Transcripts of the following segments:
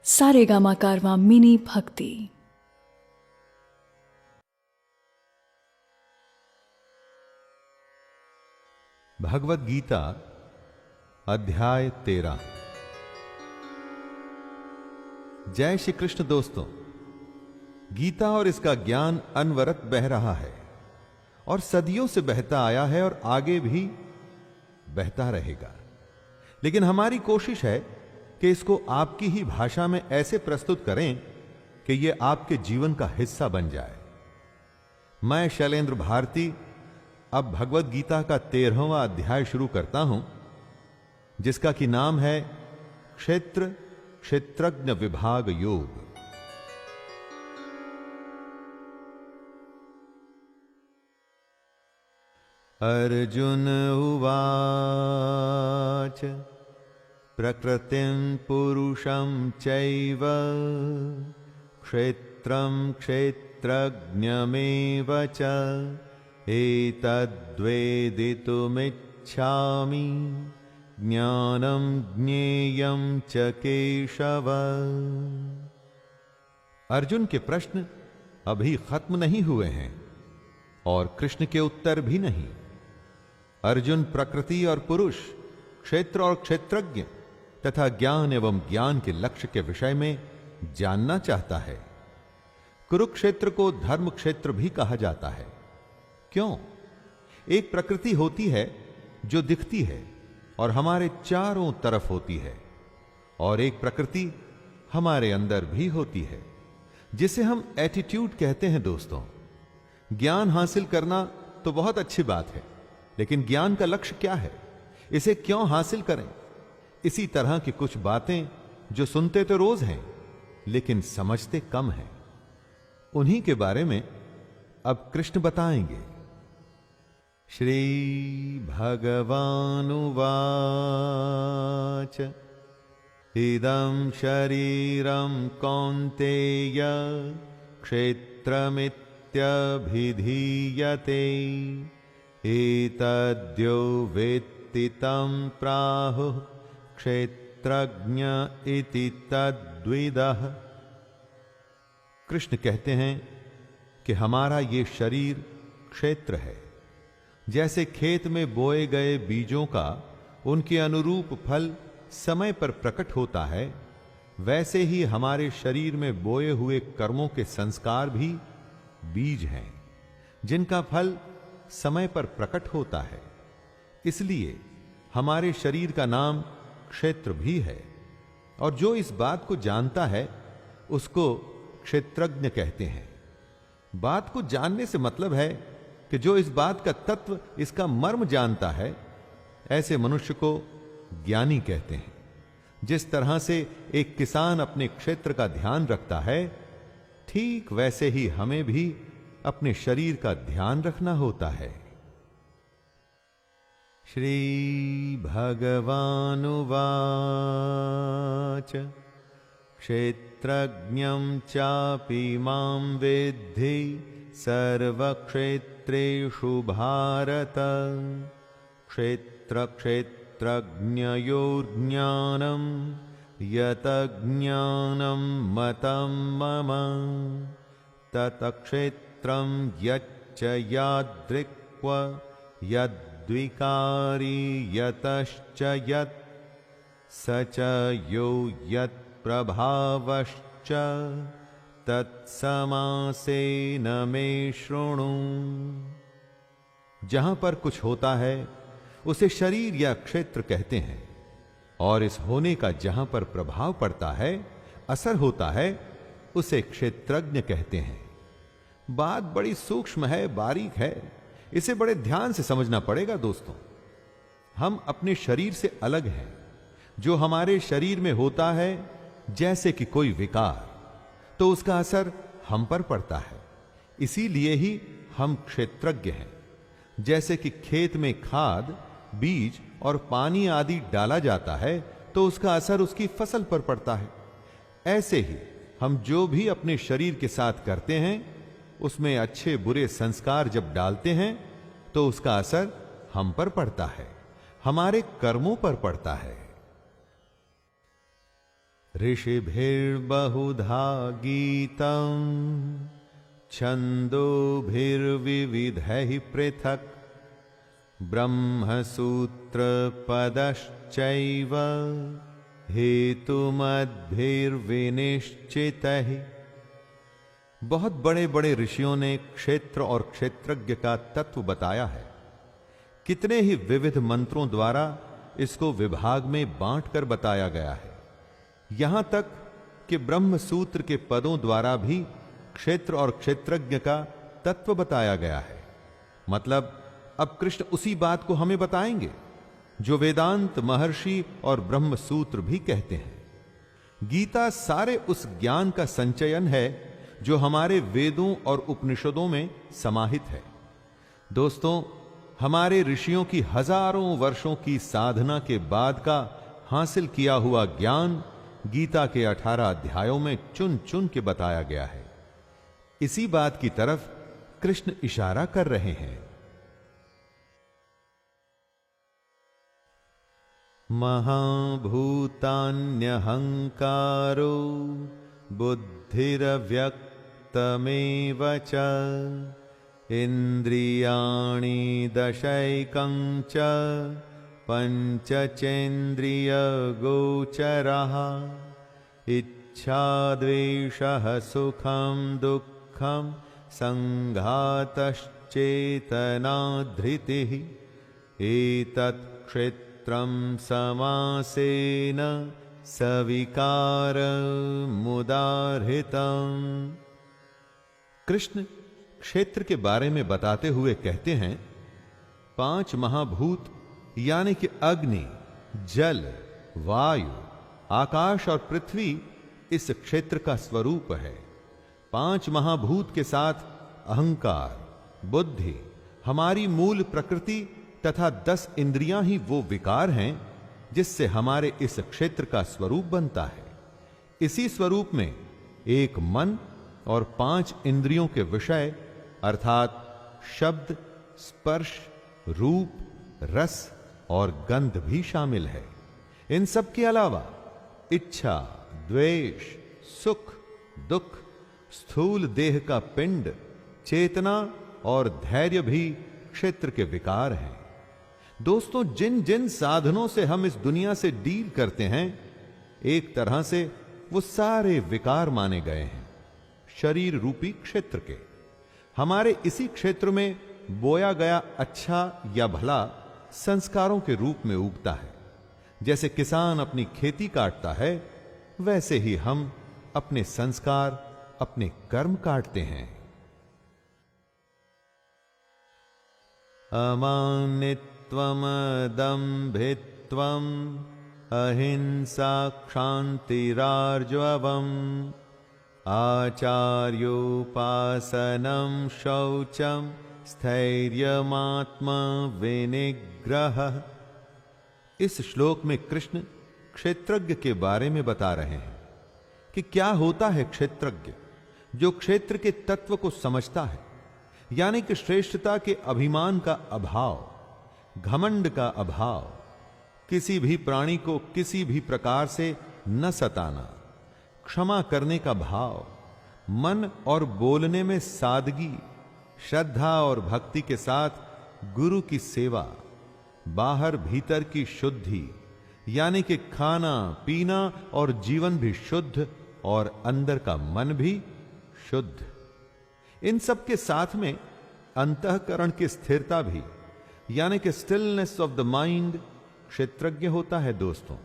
सारेगामा कारवां mini भक्ति। भगवत गीता अध्याय 13। जय श्री कृष्ण दोस्तों, गीता और इसका ज्ञान अनवरत बह रहा है और सदियों से बहता आया है और आगे भी बहता रहेगा। लेकिन हमारी कोशिश है कि इसको आपकी ही भाषा में ऐसे प्रस्तुत करें कि यह आपके जीवन का हिस्सा बन जाए। मैं शैलेंद्र भारती अब भगवत गीता का 13वां अध्याय शुरू करता हूं, जिसका कि नाम है क्षेत्र क्षेत्रज्ञ विभाग योग। अर्जुन उवाच प्रकृतिं पुरुषं चैव क्षेत्रं क्षेत्रज्ञमेव च एतद्वेदितुमिच्छामि ज्ञानं ज्ञेयं च केशव। अर्जुन के प्रश्न अभी खत्म नहीं हुए हैं और कृष्ण के उत्तर भी नहीं। अर्जुन प्रकृति और पुरुष, क्षेत्र और क्षेत्रज्ञ तथा ज्ञान एवं ज्ञान के लक्ष्य के विषय में जानना चाहता है। कुरुक्षेत्र को धर्म क्षेत्र भी कहा जाता है। क्यों? एक प्रकृति होती है जो दिखती है और हमारे चारों तरफ होती है, और एक प्रकृति हमारे अंदर भी होती है जिसे हम एटीट्यूड कहते हैं। दोस्तों, ज्ञान हासिल करना तो बहुत अच्छी बात है, लेकिन ज्ञान का लक्ष्य क्या है? इसे क्यों हासिल करें? इसी तरह की कुछ बातें जो सुनते तो रोज हैं लेकिन समझते कम हैं, उन्हीं के बारे में अब कृष्ण बताएंगे। श्री भगवानुवाच इदं शरीरं कौन्तेय क्षेत्रमित्यभिधीयते एतद्यो वेत्ति तं प्राहुः क्षेत्रज्ञ इति तद्विदः। कृष्ण कहते हैं कि हमारा ये शरीर क्षेत्र है। जैसे खेत में बोए गए बीजों का उनके अनुरूप फल समय पर प्रकट होता है, वैसे ही हमारे शरीर में बोए हुए कर्मों के संस्कार भी बीज हैं, जिनका फल समय पर प्रकट होता है। इसलिए हमारे शरीर का नाम क्षेत्र भी है, और जो इस बात को जानता है उसको क्षेत्रज्ञ कहते हैं। बात को जानने से मतलब है कि जो इस बात का तत्व, इसका मर्म जानता है, ऐसे मनुष्य को ज्ञानी कहते हैं। जिस तरह से एक किसान अपने क्षेत्र का ध्यान रखता है, ठीक वैसे ही हमें भी अपने शरीर का ध्यान रखना होता है। श्री भगवानुवाच क्षेत्रज्ञं चापि मां विद्धि सर्वक्षेत्रेषु भारत क्षेत्रक्षेत्रज्ञयोर्ज्ञानं यतज्ञानं मतं मम तत्क्षेत्रं यच्च यादृक्व यद्विकारी यतश्च यत् स च यो यत्प्रभावश्च तत्समासेन मे शृणु। जहां पर कुछ होता है उसे शरीर या क्षेत्र कहते हैं, और इस होने का जहां पर प्रभाव पड़ता है, असर होता है, उसे क्षेत्रज्ञ कहते हैं। बात बड़ी सूक्ष्म है, बारीक है, इसे बड़े ध्यान से समझना पड़ेगा। दोस्तों, हम अपने शरीर से अलग हैं। जो हमारे शरीर में होता है, जैसे कि कोई विकार, तो उसका असर हम पर पड़ता है। इसीलिए ही हम क्षेत्रज्ञ हैं। जैसे कि खेत में खाद, बीज और पानी आदि डाला जाता है तो उसका असर उसकी फसल पर पड़ता है, ऐसे ही हम जो भी अपने शरीर के साथ करते हैं, उसमें अच्छे बुरे संस्कार जब डालते हैं तो उसका असर हम पर पड़ता है, हमारे कर्मों पर पड़ता है। ऋषिभिर्बहुधा गीतं छन्दोभिर्विविधैः पृथक् ब्रह्मसूत्रपदश्चैव हेतुमद्भिर्विनिश्चितैः। बहुत बड़े बड़े ऋषियों ने क्षेत्र और क्षेत्रज्ञ का तत्व बताया है। कितने ही विविध मंत्रों द्वारा इसको विभाग में बांटकर बताया गया है। यहां तक कि ब्रह्म सूत्र के पदों द्वारा भी क्षेत्र और क्षेत्रज्ञ का तत्व बताया गया है। मतलब अब कृष्ण उसी बात को हमें बताएंगे जो वेदांत, महर्षि और ब्रह्म सूत्र भी कहते हैं। गीता सारे उस ज्ञान का संचयन है जो हमारे वेदों और उपनिषदों में समाहित है। दोस्तों, हमारे ऋषियों की हजारों वर्षों की साधना के बाद का हासिल किया हुआ ज्ञान गीता के 18 अध्यायों में चुन चुन के बताया गया है। इसी बात की तरफ कृष्ण इशारा कर रहे हैं। महाभूतान्यहंकारो बुद्धिरव्यक्तमेव च इंद्रियाणि दशैकं च पंचचेन्द्रियगोचरः इच्छा द्वेषः सुखं दुःखं संघातश्चेतना धृतिः एतत् क्षेत्रं समासेन सविकारमुदाहृतम्। कृष्ण क्षेत्र के बारे में बताते हुए कहते हैं, 5 महाभूत यानी कि अग्नि, जल, वायु, आकाश और पृथ्वी इस क्षेत्र का स्वरूप है। 5 महाभूत के साथ अहंकार, बुद्धि, हमारी मूल प्रकृति तथा 10 इंद्रियां ही वो विकार हैं जिससे हमारे इस क्षेत्र का स्वरूप बनता है। इसी स्वरूप में एक मन और 5 इंद्रियों के विषय अर्थात शब्द, स्पर्श, रूप, रस और गंध भी शामिल है। इन सब के अलावा इच्छा, द्वेष, सुख, दुख, स्थूल देह का पिंड, चेतना और धैर्य भी क्षेत्र के विकार हैं। दोस्तों, जिन जिन साधनों से हम इस दुनिया से डील करते हैं, एक तरह से वो सारे विकार माने गए हैं शरीर रूपी क्षेत्र के। हमारे इसी क्षेत्र में बोया गया अच्छा या भला संस्कारों के रूप में उगता है। जैसे किसान अपनी खेती काटता है, वैसे ही हम अपने संस्कार, अपने कर्म काटते हैं। अमानित्वम दम्भित्वम अहिंसा क्षान्तिरार्जवम् आचार्योपासनं शौचं स्थैर्यमात्मा विनिग्रह। इस श्लोक में कृष्ण क्षेत्रज्ञ के बारे में बता रहे हैं कि क्या होता है क्षेत्रज्ञ, जो क्षेत्र के तत्व को समझता है, यानी कि श्रेष्ठता के अभिमान का अभाव, घमंड का अभाव, किसी भी प्राणी को किसी भी प्रकार से न सताना, क्षमा करने का भाव, मन और बोलने में सादगी, श्रद्धा और भक्ति के साथ गुरु की सेवा, बाहर भीतर की शुद्धि यानी कि खाना पीना और जीवन भी शुद्ध और अंदर का मन भी शुद्ध। इन सब के साथ में अंतःकरण की स्थिरता भी यानी कि स्टिलनेस ऑफ द माइंड क्षेत्रज्ञ होता है। दोस्तों,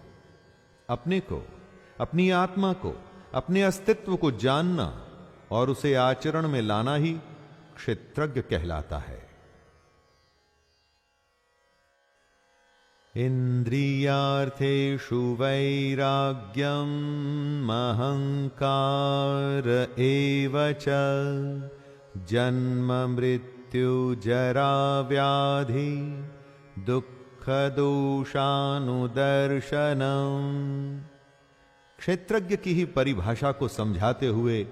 अपने को, अपनी आत्मा को, अपने अस्तित्व को जानना और उसे आचरण में लाना ही क्षेत्रज्ञ कहलाता है। इंद्रियार्थेषु वैराग्यम् अहंकार एव च जन्म मृत्यु जरा व्याधि दुख दोषानुदर्शनम्। क्षेत्रज्ञ की ही परिभाषा को समझाते हुए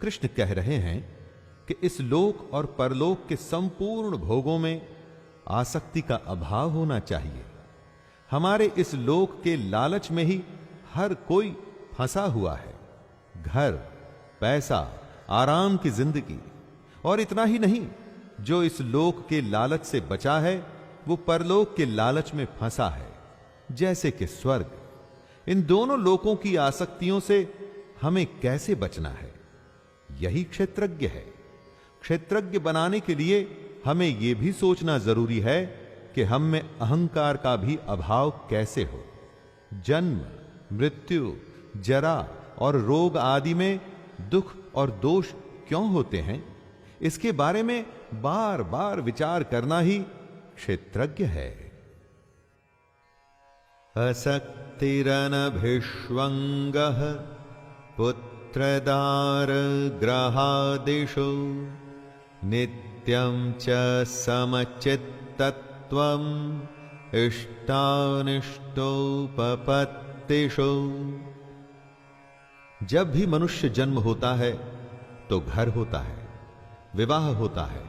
कृष्ण कह रहे हैं कि इस लोक और परलोक के संपूर्ण भोगों में आसक्ति का अभाव होना चाहिए। हमारे इस लोक के लालच में ही हर कोई फंसा हुआ है। घर, पैसा, आराम की जिंदगी, और इतना ही नहीं, जो इस लोक के लालच से बचा है वो परलोक के लालच में फंसा है, जैसे कि स्वर्ग। इन दोनों लोकों की आसक्तियों से हमें कैसे बचना है, यही क्षेत्रज्ञ है। क्षेत्रज्ञ बनाने के लिए हमें यह भी सोचना जरूरी है कि हम में अहंकार का भी अभाव कैसे हो। जन्म, मृत्यु, जरा और रोग आदि में दुख और दोष क्यों होते हैं, इसके बारे में बार बार विचार करना ही क्षेत्रज्ञ है। असक्तिरनभिष्वंगः पुत्रदार ग्रहादिषु नित्यं च समचित्तत्वम् इष्टानिष्टोपपत्तिषु। जब भी मनुष्य जन्म होता है तो घर होता है, विवाह होता है,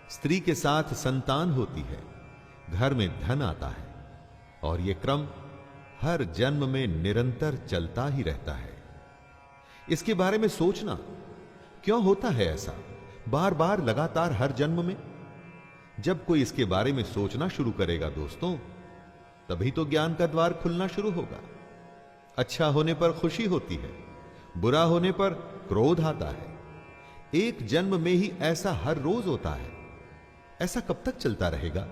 स्त्री के साथ संतान होती है, घर में धन आता है, और यह क्रम हर जन्म में निरंतर चलता ही रहता है। इसके बारे में सोचना क्यों होता है ऐसा, बार बार लगातार हर जन्म में? जब कोई इसके बारे में सोचना शुरू करेगा दोस्तों, तभी तो ज्ञान का द्वार खुलना शुरू होगा। अच्छा होने पर खुशी होती है, बुरा होने पर क्रोध आता है। एक जन्म में ही ऐसा हर रोज होता है। ऐसा कब तक चलता रहेगा?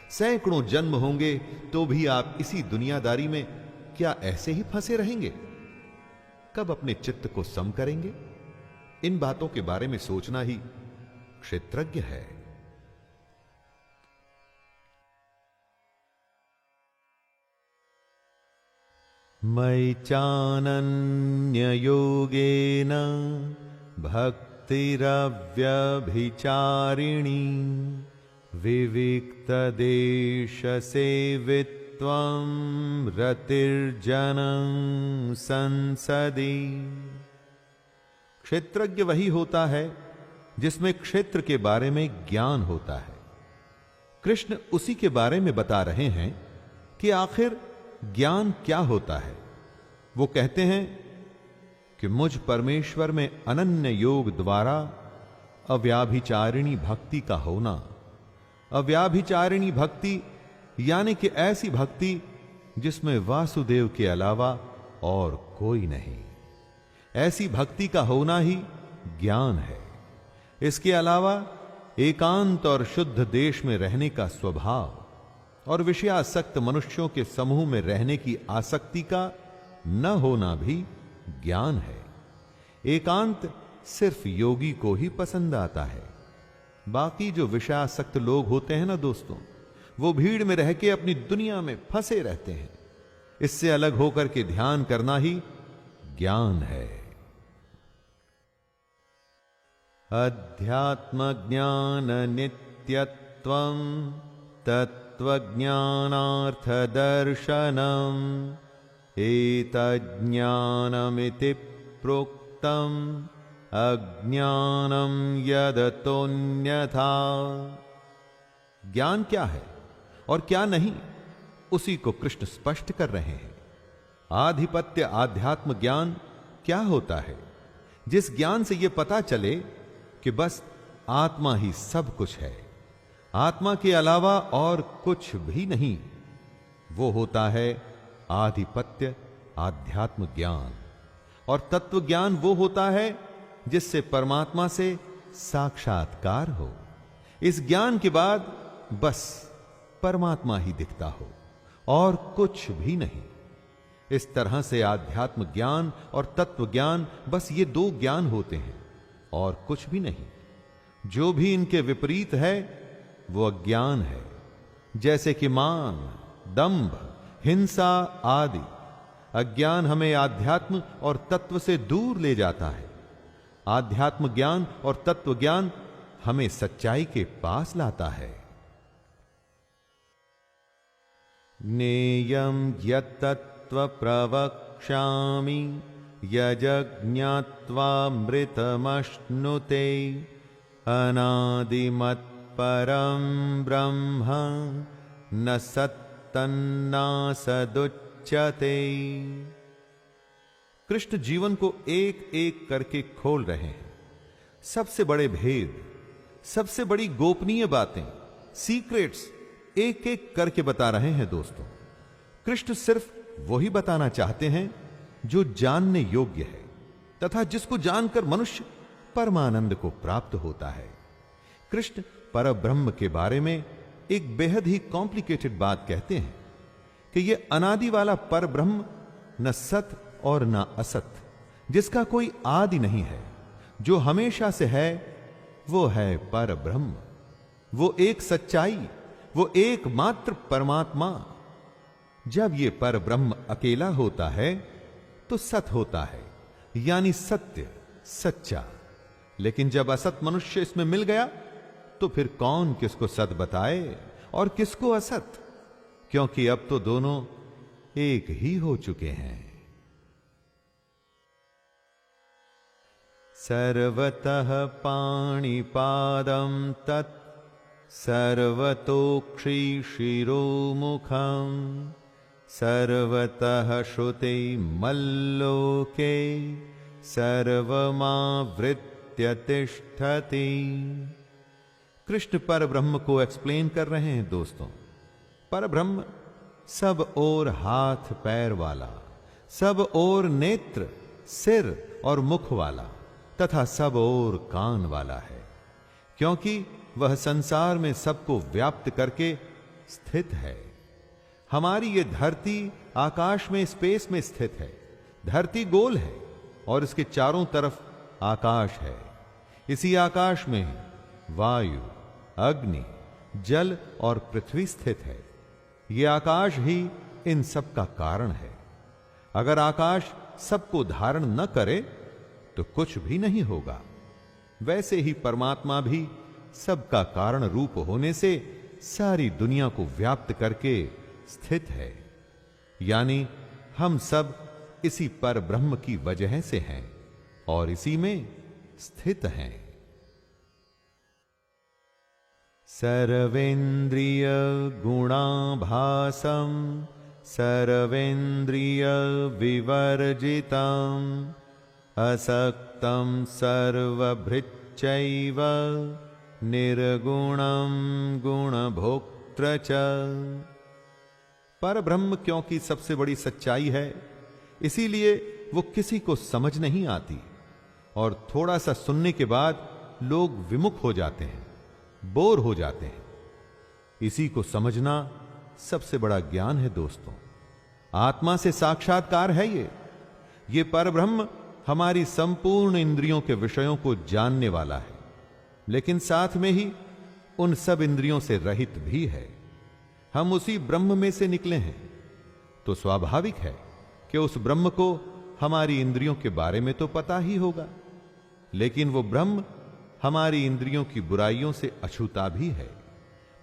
सैकड़ों जन्म होंगे तो भी आप इसी दुनियादारी में क्या ऐसे ही फंसे रहेंगे? कब अपने चित्त को सम करेंगे? इन बातों के बारे में सोचना ही क्षेत्रज्ञ है। मयि चानन्ययोगेन भक्तिरव्यभिचारिणी विविक्तदेशसेवित्वं रतिर्जनं संसदि। क्षेत्रज्ञ वही होता है जिसमें क्षेत्र के बारे में ज्ञान होता है। कृष्ण उसी के बारे में बता रहे हैं कि आखिर ज्ञान क्या होता है। वो कहते हैं कि मुझ परमेश्वर में अनन्य योग द्वारा अव्याभिचारिणी भक्ति का होना। अव्याभिचारिणी भक्ति यानी कि ऐसी भक्ति जिसमें वासुदेव के अलावा और कोई नहीं। ऐसी भक्ति का होना ही ज्ञान है। इसके अलावा एकांत और शुद्ध देश में रहने का स्वभाव और विषयासक्त मनुष्यों के समूह में रहने की आसक्ति का न होना भी ज्ञान है। एकांत सिर्फ योगी को ही पसंद आता है। बाकी जो विषयासक्त लोग होते हैं ना दोस्तों, वो भीड़ में रह के अपनी दुनिया में फंसे रहते हैं। इससे अलग होकर के ध्यान करना ही ज्ञान है। अध्यात्म ज्ञान नित्यत्वं तत्त्वज्ञानार्थ दर्शनम् एतज्ज्ञानमिति प्रोक्तम् अज्ञानम यदतोन्यथा। ज्ञान क्या है और क्या नहीं, उसी को कृष्ण स्पष्ट कर रहे हैं। आधिपत्य आध्यात्म ज्ञान क्या होता है? जिस ज्ञान से यह पता चले कि बस आत्मा ही सब कुछ है, आत्मा के अलावा और कुछ भी नहीं, वो होता है आधिपत्य आध्यात्म ज्ञान। और तत्व ज्ञान वो होता है जिससे परमात्मा से साक्षात्कार हो। इस ज्ञान के बाद बस परमात्मा ही दिखता हो और कुछ भी नहीं। इस तरह से आध्यात्म ज्ञान और तत्व ज्ञान, बस ये दो ज्ञान होते हैं और कुछ भी नहीं। जो भी इनके विपरीत है वो अज्ञान है। जैसे कि मान, दंभ, हिंसा आदि। अज्ञान हमें आध्यात्म और तत्व से दूर ले जाता है। आध्यात्म ज्ञान और तत्व ज्ञान हमें सच्चाई के पास लाता है। ज्ञेयं यत्तत्व प्रवक्ष्यामि यज्ञात्वामृतमश्नुते अनादिमत्परं ब्रह्म न सत्तन्नासदुच्यते। कृष्ण जीवन को एक एक करके खोल रहे हैं। सबसे बड़े भेद, सबसे बड़ी गोपनीय बातें, सीक्रेट्स एक एक करके बता रहे हैं दोस्तों। कृष्ण सिर्फ वही बताना चाहते हैं जो जानने योग्य है तथा जिसको जानकर मनुष्य परमानंद को प्राप्त होता है। कृष्ण परब्रह्म के बारे में एक बेहद ही कॉम्प्लिकेटेड बात कहते हैं कि यह अनादि वाला परब्रह्म न सत और न असत, जिसका कोई आदि नहीं है, जो हमेशा से है, वो है परब्रह्म। वो एक सच्चाई, वो एकमात्र परमात्मा। जब ये परब्रह्म अकेला होता है तो सत होता है, यानी सत्य, सच्चा। लेकिन जब असत मनुष्य इसमें मिल गया तो फिर कौन किसको सत बताए और किसको असत, क्योंकि अब तो दोनों एक ही हो चुके हैं। सर्वतः पाणिपादं तत् सर्वतोक्षिशिरोमुखं सर्वतः श्रुते मल्लोके सर्वमावृत्य तिष्ठति। कृष्ण परब्रह्म को एक्सप्लेन कर रहे हैं दोस्तों। परब्रह्म सब ओर हाथ पैर वाला, सब ओर नेत्र, सिर और मुख वाला तथा सब ओर कान वाला है, क्योंकि वह संसार में सबको व्याप्त करके स्थित है। हमारी ये धरती आकाश में, स्पेस में स्थित है। धरती गोल है और इसके चारों तरफ आकाश है। इसी आकाश में वायु, अग्नि, जल और पृथ्वी स्थित है। ये आकाश ही इन सब का कारण है। अगर आकाश सबको धारण न करे तो कुछ भी नहीं होगा। वैसे ही परमात्मा भी सबका कारण रूप होने से सारी दुनिया को व्याप्त करके स्थित है, यानी हम सब इसी पर ब्रह्म की वजह से हैं और इसी में स्थित हैं। सर्वेन्द्रिय गुणाभासं सर्वेन्द्रिय विवर्जितं असक्तं सर्वभृच्चैव निर्गुणं गुणभोक्त्र च। परब्रह्म क्योंकि सबसे बड़ी सच्चाई है, इसीलिए वो किसी को समझ नहीं आती और थोड़ा सा सुनने के बाद लोग विमुख हो जाते हैं, बोर हो जाते हैं। इसी को समझना सबसे बड़ा ज्ञान है दोस्तों। आत्मा से साक्षात्कार है ये परब्रह्म हमारी संपूर्ण इंद्रियों के विषयों को जानने वाला है, लेकिन साथ में ही उन सब इंद्रियों से रहित भी है। हम उसी ब्रह्म में से निकले हैं, तो स्वाभाविक है कि उस ब्रह्म को हमारी इंद्रियों के बारे में तो पता ही होगा। लेकिन वो ब्रह्म हमारी इंद्रियों की बुराइयों से अछूता भी है।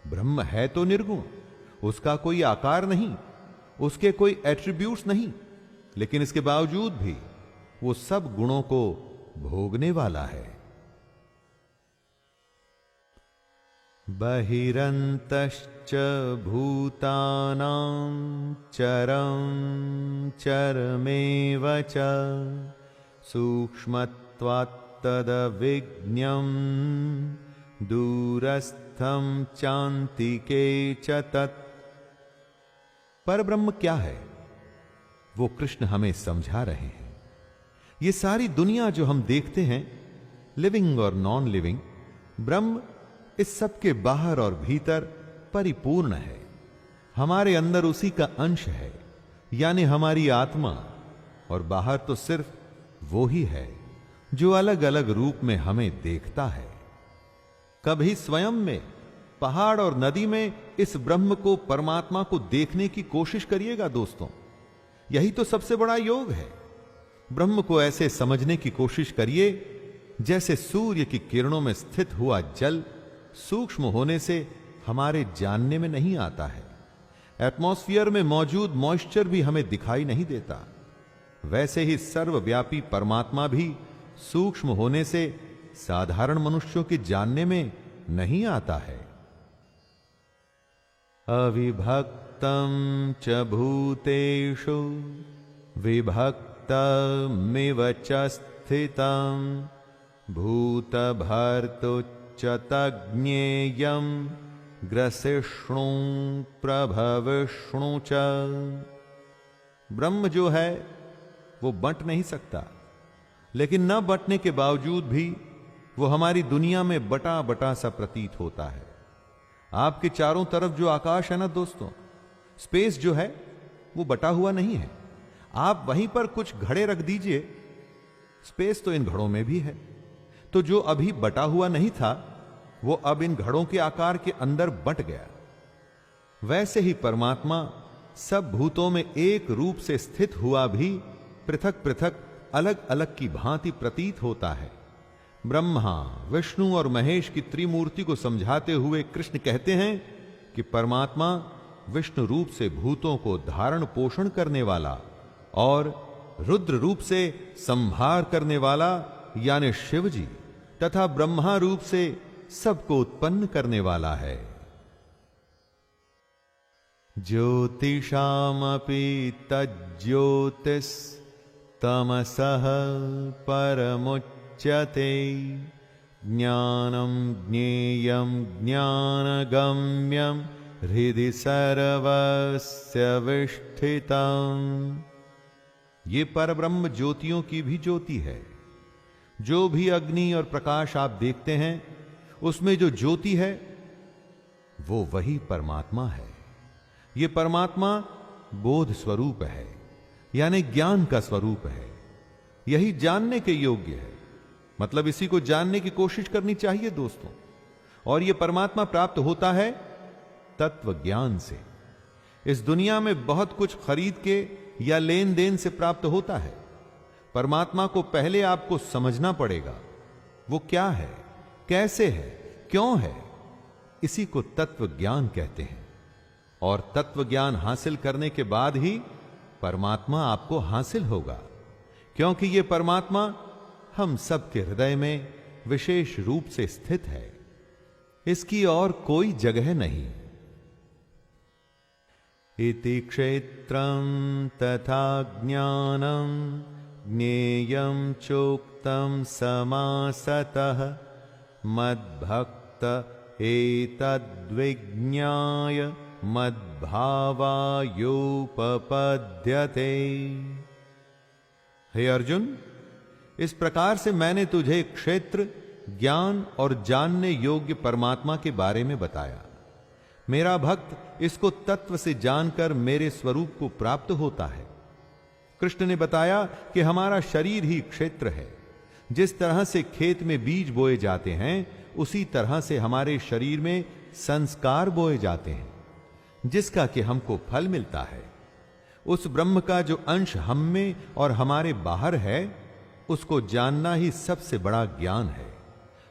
ब्रह्म है तो निर्गुण, उसका कोई आकार नहीं, उसके कोई एट्रीब्यूट्स नहीं, लेकिन इसके बावजूद भी वो सब गुणों को भोगने वाला है। बहिरन्तश्च भूतानां चरं चरमेव च सूक्ष्मत्वात् तदविज्ञं दूरस्थं चान्तिके च तत्। परब्रह्म क्या है वो कृष्ण हमें समझा रहे हैं। ये सारी दुनिया जो हम देखते हैं, लिविंग और नॉन लिविंग, ब्रह्म इस सब के बाहर और भीतर परिपूर्ण है। हमारे अंदर उसी का अंश है, यानी हमारी आत्मा, और बाहर तो सिर्फ वो ही है जो अलग अलग रूप में हमें देखता है। कभी स्वयं में, पहाड़ और नदी में इस ब्रह्म को, परमात्मा को देखने की कोशिश करिएगा दोस्तों। यही तो सबसे बड़ा योग है। ब्रह्म को ऐसे समझने की कोशिश करिए जैसे सूर्य की किरणों में स्थित हुआ जल सूक्ष्म होने से हमारे जानने में नहीं आता है। एटमॉस्फेयर में मौजूद मॉइस्चर भी हमें दिखाई नहीं देता। वैसे ही सर्वव्यापी परमात्मा भी सूक्ष्म होने से साधारण मनुष्यों के जानने में नहीं आता है। अविभक्तं च भूतेषु विभक्तं भक्तमिव च स्थितं भूतभर्तुच्च ग्रसिष्णु प्रभविष्णु च। ब्रह्म जो है वो बंट नहीं सकता, लेकिन न बंटने के बावजूद भी वो हमारी दुनिया में बटा बटा सा प्रतीत होता है। आपके चारों तरफ जो आकाश है ना दोस्तों, स्पेस जो है वो बटा हुआ नहीं है। आप वहीं पर कुछ घड़े रख दीजिए, स्पेस तो इन घड़ों में भी है। तो जो अभी बटा हुआ नहीं था वो अब इन घड़ों के आकार के अंदर बंट गया। वैसे ही परमात्मा सब भूतों में एक रूप से स्थित हुआ भी पृथक पृथक अलग अलग की भांति प्रतीत होता है। ब्रह्मा, विष्णु और महेश की त्रिमूर्ति को समझाते हुए कृष्ण कहते हैं कि परमात्मा विष्णु रूप से भूतों को धारण पोषण करने वाला और रुद्र रूप से संहार करने वाला यानी शिव जी, तथा ब्रह्मा रूप से सबको उत्पन्न करने वाला है। ज्योतिषामपि तज्ज्योतिस् तमसः परमुच्यते ज्ञानं ज्ञेयं ज्ञानगम्यं हृदि सर्वस्य विष्ठितम्। ये परब्रह्म ज्योतियों की भी ज्योति है। जो भी अग्नि और प्रकाश आप देखते हैं उसमें जो ज्योति है वो वही परमात्मा है। ये परमात्मा बोध स्वरूप है, यानी ज्ञान का स्वरूप है। यही जानने के योग्य है, मतलब इसी को जानने की कोशिश करनी चाहिए दोस्तों। और यह परमात्मा प्राप्त होता है तत्व ज्ञान से। इस दुनिया में बहुत कुछ खरीद के या लेन देन से प्राप्त होता है। परमात्मा को पहले आपको समझना पड़ेगा, वो क्या है, कैसे है, क्यों है। इसी को तत्व ज्ञान कहते हैं। और तत्व ज्ञान हासिल करने के बाद ही परमात्मा आपको हासिल होगा, क्योंकि यह परमात्मा हम सबके हृदय में विशेष रूप से स्थित है। इसकी और कोई जगह नहीं। इति क्षेत्रं तथा ज्ञानं ज्ञेयं चोक्तं समासतः मद्भक्त एतद्विज्ञाय मद्भावायोपपद्यते। हे अर्जुन, इस प्रकार से मैंने तुझे क्षेत्र, ज्ञान और जानने योग्य परमात्मा के बारे में बताया। मेरा भक्त इसको तत्व से जानकर मेरे स्वरूप को प्राप्त होता है। कृष्ण ने बताया कि हमारा शरीर ही क्षेत्र है। जिस तरह से खेत में बीज बोए जाते हैं उसी तरह से हमारे शरीर में संस्कार बोए जाते हैं, जिसका कि हमको फल मिलता है। उस ब्रह्म का जो अंश हम में और हमारे बाहर है उसको जानना ही सबसे बड़ा ज्ञान है।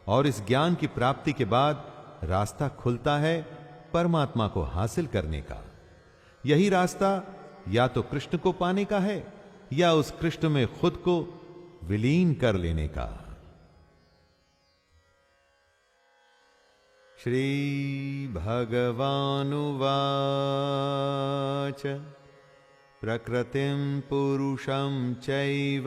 और इस ज्ञान की प्राप्ति के बाद रास्ता खुलता है परमात्मा को हासिल करने का। यही रास्ता या तो कृष्ण को पाने का है या उस कृष्ण में खुद को विलीन कर लेने का। श्री भगवानुवाच प्रकृतिं पुरुषं चैव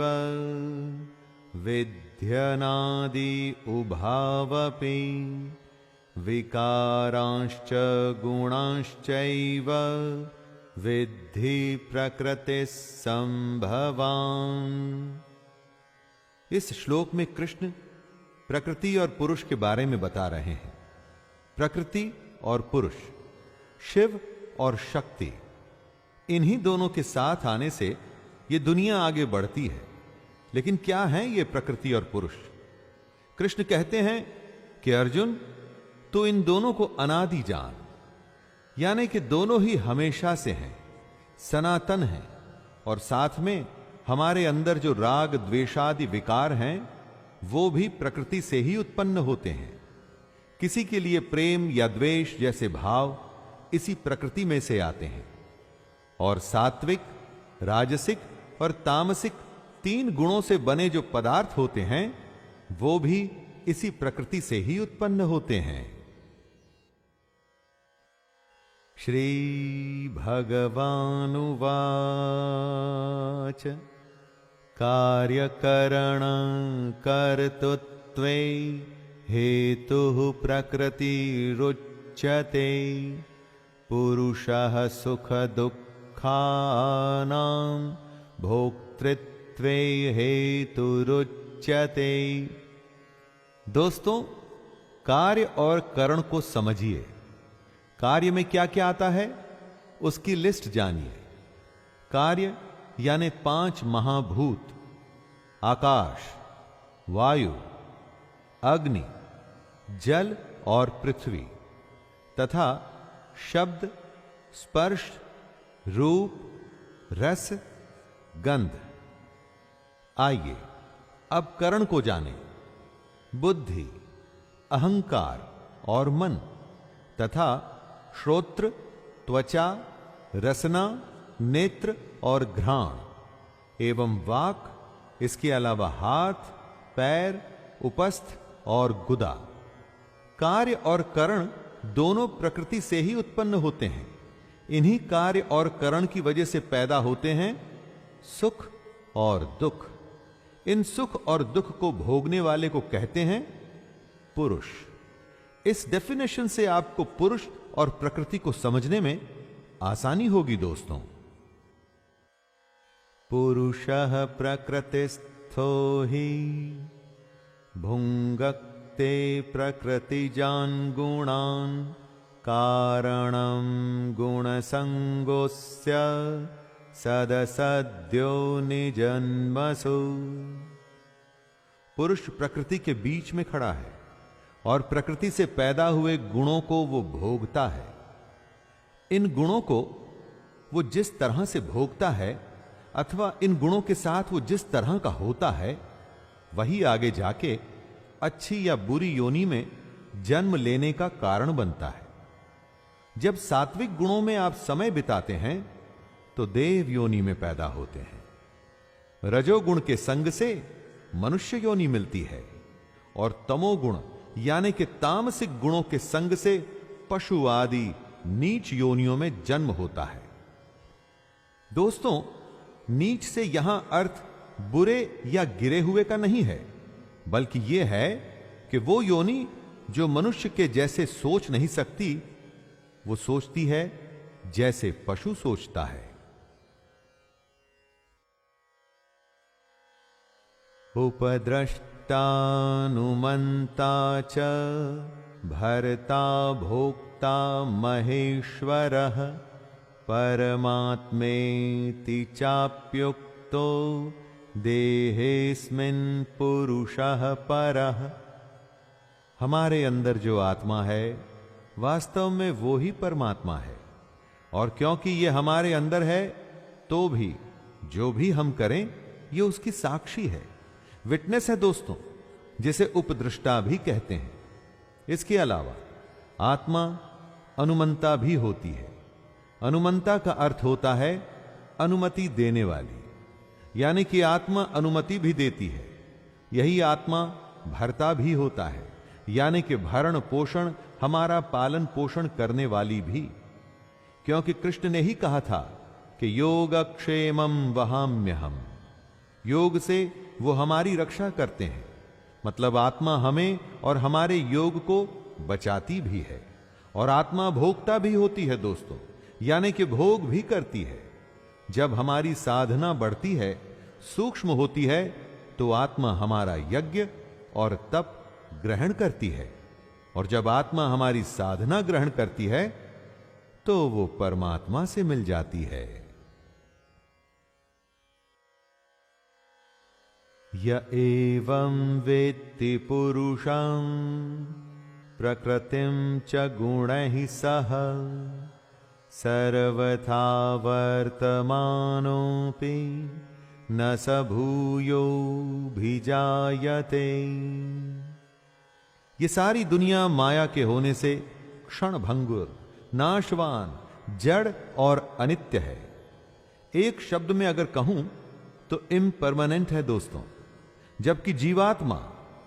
विध्यनादि उभावपि विकारांश्च गुणांश्चैव विद्धि प्रकृतिः संभवान्। इस श्लोक में कृष्ण प्रकृति और पुरुष के बारे में बता रहे हैं। प्रकृति और पुरुष, शिव और शक्ति, इन्हीं दोनों के साथ आने से ये दुनिया आगे बढ़ती है। लेकिन क्या है ये प्रकृति और पुरुष? कृष्ण कहते हैं कि अर्जुन, तो इन दोनों को अनादि जान, यानी कि दोनों ही हमेशा से हैं, सनातन हैं। और साथ में हमारे अंदर जो राग द्वेषादि विकार हैं वो भी प्रकृति से ही उत्पन्न होते हैं। किसी के लिए प्रेम या द्वेष जैसे भाव इसी प्रकृति में से आते हैं। और सात्विक, राजसिक और तामसिक तीन गुणों से बने जो पदार्थ होते हैं वो भी इसी प्रकृति से ही उत्पन्न होते हैं। श्री भगवानुवाच कार्यकरण कर्तृत्वे हेतुः प्रकृतिरुच्यते पुरुषः सुख दुःखानां भोक्तृत्वे हेतुरुच्यते। दोस्तों, कार्य और करण को समझिए। कार्य में क्या क्या आता है उसकी लिस्ट जानिए। कार्य यानी 5 महाभूत, आकाश, वायु, अग्नि, जल और पृथ्वी, तथा शब्द, स्पर्श, रूप, रस, गंध। आइए अब करण को जानें। बुद्धि, अहंकार और मन, तथा श्रोत्र, त्वचा, रसना, नेत्र और घ्राण एवं वाक, इसके अलावा हाथ, पैर, उपस्थ और गुदा। कार्य और करण दोनों प्रकृति से ही उत्पन्न होते हैं। इन्हीं कार्य और करण की वजह से पैदा होते हैं सुख और दुख। इन सुख और दुख को भोगने वाले को कहते हैं पुरुष। इस डेफिनेशन से आपको पुरुष और प्रकृति को समझने में आसानी होगी दोस्तों। पुरुषः प्रकृतिस्थो हि भुंगक्ते प्रकृतिजान् गुणान् कारणं गुणसंगोस्य सदसद्यो निजन्मसु। पुरुष प्रकृति के बीच में खड़ा है और प्रकृति से पैदा हुए गुणों को वो भोगता है। इन गुणों को वो जिस तरह से भोगता है अथवा इन गुणों के साथ वो जिस तरह का होता है, वही आगे जाके अच्छी या बुरी योनि में जन्म लेने का कारण बनता है। जब सात्विक गुणों में आप समय बिताते हैं तो देव योनि में पैदा होते हैं। रजोगुण के संग से मनुष्य योनि मिलती है और तमोगुण यानी कि तामसिक गुणों के संग से पशु आदि नीच योनियों में जन्म होता है। दोस्तों, नीच से यहां अर्थ बुरे या गिरे हुए का नहीं है, बल्कि यह है कि वो योनि जो मनुष्य के जैसे सोच नहीं सकती, वो सोचती है जैसे पशु सोचता है। उपद्रष्टानुमन्ता च भर्ता भोक्ता महेश्वरः परमात्मेति चाप्युक्तो देहेस्मिन् पुरुषः परः। हमारे अंदर जो आत्मा है वास्तव में वो ही परमात्मा है, और क्योंकि ये हमारे अंदर है तो भी जो भी हम करें ये उसकी साक्षी है, विटनेस है दोस्तों, जिसे उपदृष्टा भी कहते हैं। इसके अलावा आत्मा अनुमंता भी होती है। अनुमंता का अर्थ होता है अनुमति देने वाली, यानी कि आत्मा अनुमति भी देती है। यही आत्मा भर्ता भी होता है, यानी कि भरण पोषण, हमारा पालन पोषण करने वाली भी, क्योंकि कृष्ण ने ही कहा था कि योगक्षेमं वहाम्यहम्। योग से वो हमारी रक्षा करते हैं, मतलब आत्मा हमें और हमारे योग को बचाती भी है। और आत्मा भोगता भी होती है दोस्तों, यानी कि भोग भी करती है। जब हमारी साधना बढ़ती है, सूक्ष्म होती है, तो आत्मा हमारा यज्ञ और तप ग्रहण करती है, और जब आत्मा हमारी साधना ग्रहण करती है तो वो परमात्मा से मिल जाती है। य एवं वेत्ति पुरुषं प्रकृतिं च गुणैः सह सर्वथा वर्तमानोऽपि न स भूयोऽभिजायते। ये सारी दुनिया माया के होने से क्षण भंगुर, नाशवान, जड़ और अनित्य है। एक शब्द में अगर कहूं तो इम्परमानेंट है दोस्तों, जबकि जीवात्मा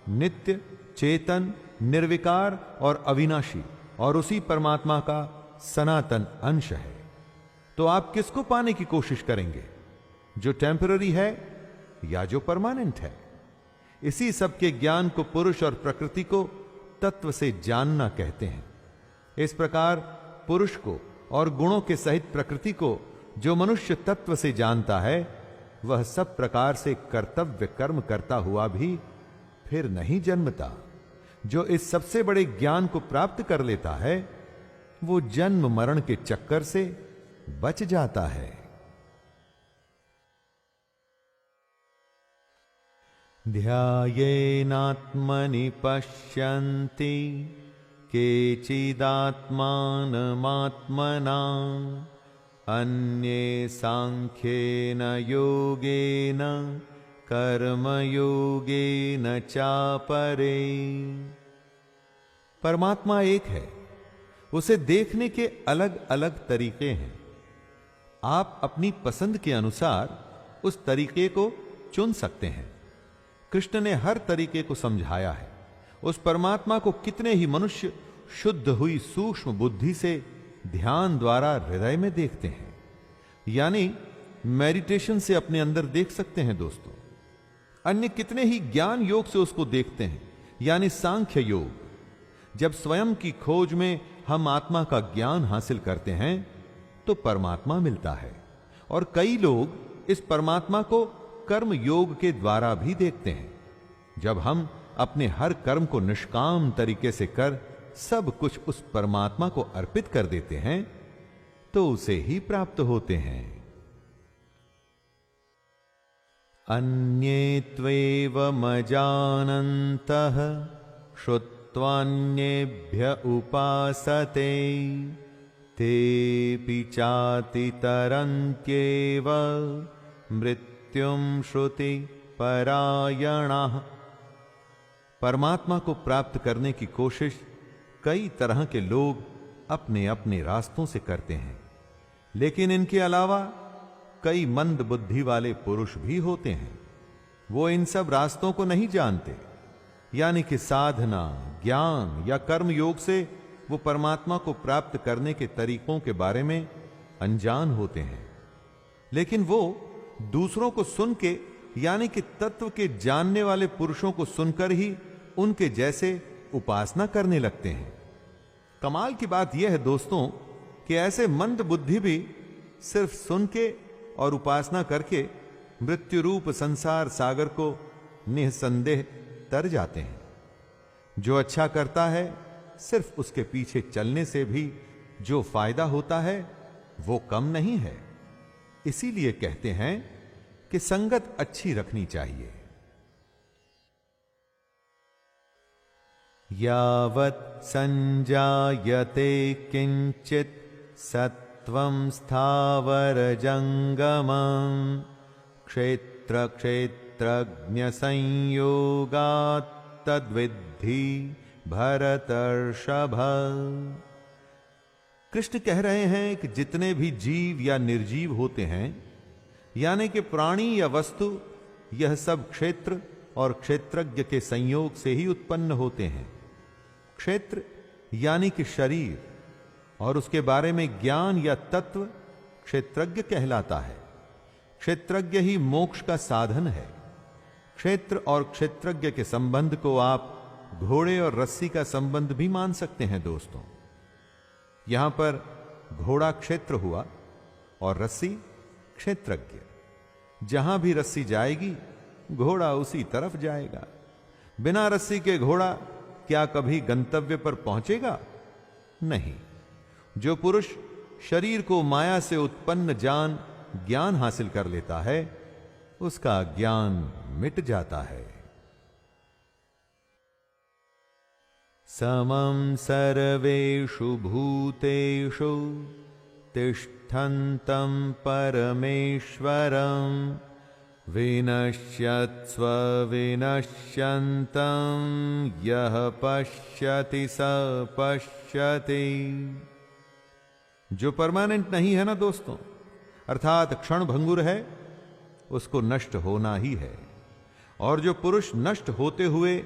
नित्य, चेतन, निर्विकार और अविनाशी और उसी परमात्मा का सनातन अंश है। तो आप किसको पाने की कोशिश करेंगे? जो टेम्पररी है या जो परमानेंट है। इसी सब के ज्ञान को पुरुष और प्रकृति को तत्व से जानना कहते हैं। इस प्रकार पुरुष को और गुणों के सहित प्रकृति को जो मनुष्य तत्व से जानता है, वह सब प्रकार से कर्तव्य कर्म करता हुआ भी फिर नहीं जन्मता। जो इस सबसे बड़े ज्ञान को प्राप्त कर लेता है, वो जन्म मरण के चक्कर से बच जाता है। ध्यायेनात्मनि पश्यन्ति केचिदात्मानमात्मना अन्ये सांख्येन योगेन कर्मयोगेन चापरे। परमात्मा एक है, उसे देखने के अलग अलग तरीके हैं। आप अपनी पसंद के अनुसार उस तरीके को चुन सकते हैं। कृष्ण ने हर तरीके को समझाया है। उस परमात्मा को कितने ही मनुष्य शुद्ध हुई सूक्ष्म बुद्धि से ध्यान द्वारा हृदय में देखते हैं, यानी मेडिटेशन से अपने अंदर देख सकते हैं दोस्तों। अन्य कितने ही ज्ञान योग से उसको देखते हैं, यानी सांख्य योग। जब स्वयं की खोज में हम आत्मा का ज्ञान हासिल करते हैं तो परमात्मा मिलता है। और कई लोग इस परमात्मा को कर्म योग के द्वारा भी देखते हैं। जब हम अपने हर कर्म को निष्काम तरीके से कर सब कुछ उस परमात्मा को अर्पित कर देते हैं, तो उसे ही प्राप्त होते हैं। अन्ये त्वेवमजानन्तः श्रुत्वान्येभ्य उपासते तेऽपि चातितरन्त्येव मृत्युं श्रुति परायणाः। परमात्मा को प्राप्त करने की कोशिश कई तरह के लोग अपने अपने रास्तों से करते हैं, लेकिन इनके अलावा कई मंद बुद्धि वाले पुरुष भी होते हैं। वो इन सब रास्तों को नहीं जानते, यानी कि साधना, ज्ञान या कर्म योग से वो परमात्मा को प्राप्त करने के तरीकों के बारे में अनजान होते हैं। लेकिन वो दूसरों को सुन के, यानी कि तत्व के जानने वाले पुरुषों को सुनकर ही उनके जैसे उपासना करने लगते हैं। कमाल की बात यह है दोस्तों कि ऐसे मंद बुद्धि भी सिर्फ सुन के और उपासना करके मृत्यु रूप संसार सागर को निसंदेह तर जाते हैं। जो अच्छा करता है, सिर्फ उसके पीछे चलने से भी जो फायदा होता है वो कम नहीं है। इसीलिए कहते हैं कि संगत अच्छी रखनी चाहिए। यावत् संजायते किंचित सत्वं स्थावर जंगमं क्षेत्र क्षेत्रज्ञ संयोगात् तद्विद्धि भरतर्षभ। कृष्ण कह रहे हैं कि जितने भी जीव या निर्जीव होते हैं, यानी कि प्राणी या वस्तु, यह सब क्षेत्र और क्षेत्रज्ञ के संयोग से ही उत्पन्न होते हैं। क्षेत्र यानी कि शरीर, और उसके बारे में ज्ञान या तत्व क्षेत्रज्ञ कहलाता है। क्षेत्रज्ञ ही मोक्ष का साधन है। क्षेत्र और क्षेत्रज्ञ के संबंध को आप घोड़े और रस्सी का संबंध भी मान सकते हैं दोस्तों। यहां पर घोड़ा क्षेत्र हुआ और रस्सी क्षेत्रज्ञ। जहां भी रस्सी जाएगी, घोड़ा उसी तरफ जाएगा। बिना रस्सी के घोड़ा क्या कभी गंतव्य पर पहुंचेगा? नहीं। जो पुरुष शरीर को माया से उत्पन्न जान ज्ञान हासिल कर लेता है, उसका ज्ञान मिट जाता है। समं सर्वेषु भूतेषु तिष्ठन्तं परमेश्वरं विनश्यत्स्व विनश्यन्तं यः पश्यति स पश्यति। जो परमानेंट नहीं है ना दोस्तों, अर्थात क्षण भंगुर है, उसको नष्ट होना ही है। और जो पुरुष नष्ट होते हुए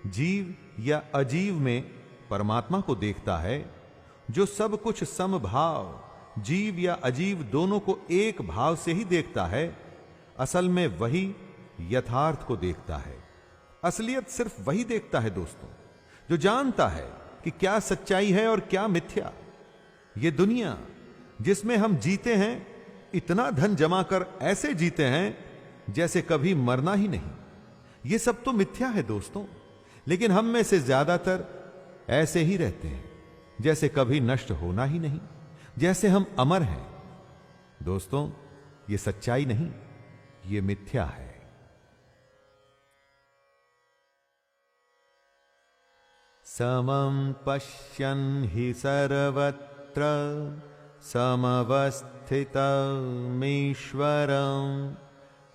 जीव या अजीव में परमात्मा को देखता है, जो सब कुछ समभाव, जीव या अजीव दोनों को एक भाव से ही देखता है, असल में वही यथार्थ को देखता है। असलियत सिर्फ वही देखता है दोस्तों जो जानता है कि क्या सच्चाई है और क्या मिथ्या। ये दुनिया जिसमें हम जीते हैं, इतना धन जमा कर ऐसे जीते हैं जैसे कभी मरना ही नहीं। ये सब तो मिथ्या है दोस्तों, लेकिन हम में से ज्यादातर ऐसे ही रहते हैं जैसे कभी नष्ट होना ही नहीं, जैसे हम अमर हैं। दोस्तों, ये सच्चाई नहीं, ये मिथ्या है। समं पश्यन् हि सर्वत्र समवस्थितमीश्वरं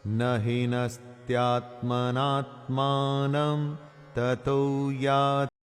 न हि नस्त्यात्मनात्मानं ततो याति